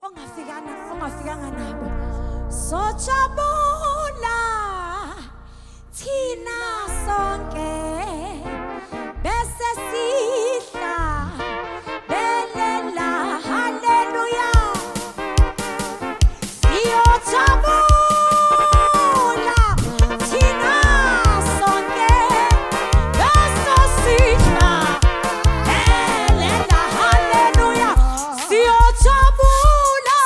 ongafikanga nabo sojabula thina sonke bese sidla belela haleluya siyojabula thina sonke bese sidla belela haleluya siyojabula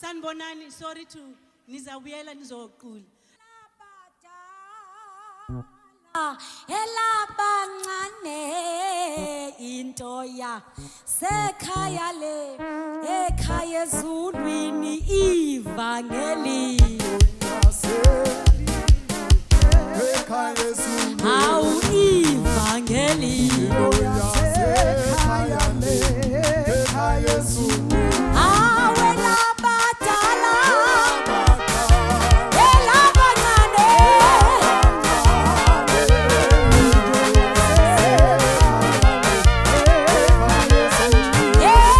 Sanibonani, sorry to nizawuyela nizoqula. Elabancane intoya sekhaya le ekhaya ezulwini ivangeli awu ivangeli sekhaya le ekhaya ezulwini Yeah,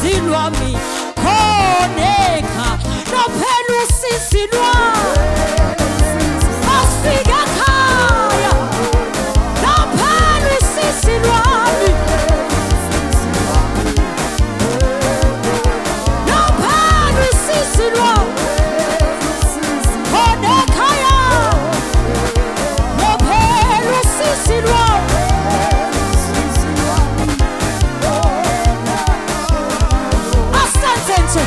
usisi lwami khoneka nophela usisi lwami masifika ekhaya nophela usisi lwami nophela usisi lwami khoneka nophela usisi lwami asenze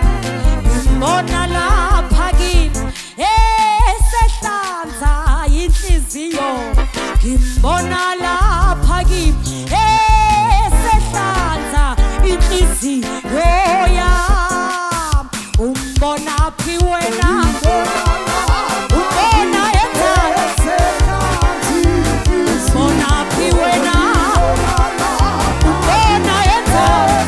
ngibona lapha kimi esehlanza inhliziyo ngibona lapha kimi esehlanza inhliziyo yami umbona phi wena umbona ekhaya umbona phi wena umbona ekhaya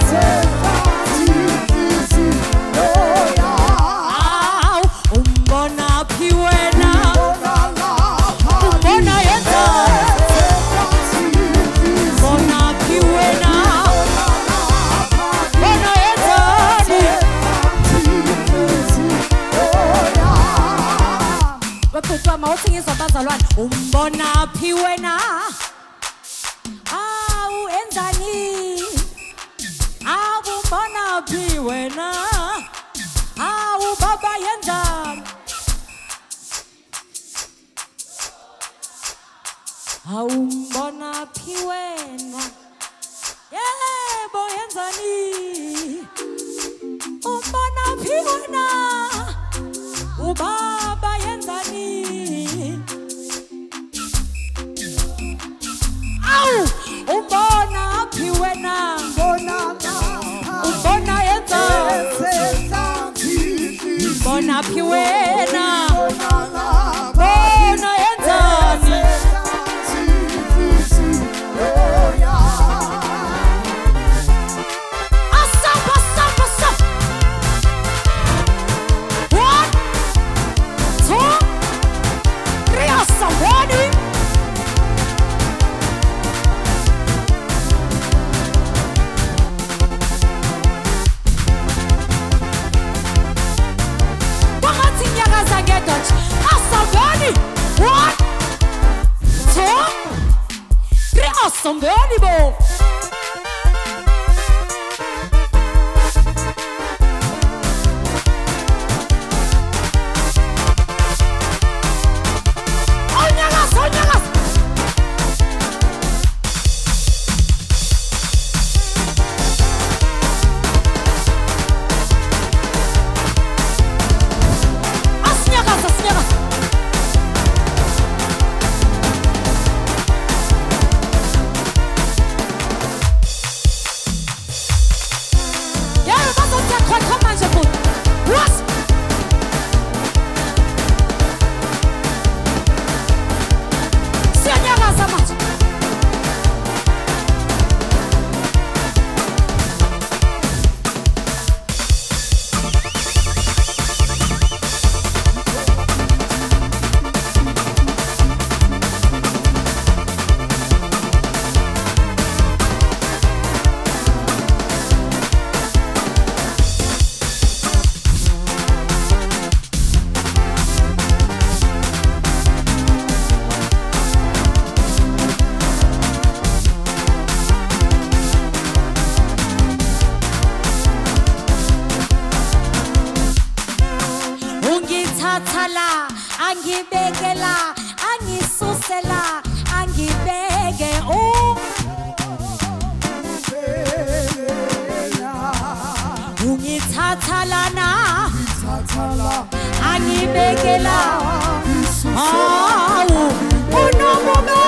umbona phi wena umbona ekhaya umbona phi wena umbona ekhaya baphuthwa mawuthingizwa bazalwane umbona phi wena awu enzani umbona phi wena awu baba yenzani umbona phi wena yebo yenzani umbona phi wena ubaba yenzani awu umbona phi wena umbona yenzani umbona phi wena umbona yenzani asapa sapa sapa 1 2 3 asawani wangathi nyakaza ngedotshi asawani 1 2 3 asawani bo angibekela hawu unomume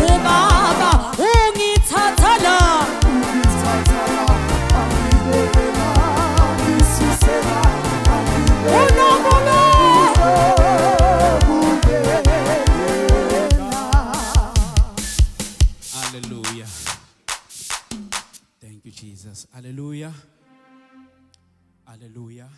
ubaba ungithathela unomume Hallelujah. Thank you, Jesus. Hallelujah. Hallelujah.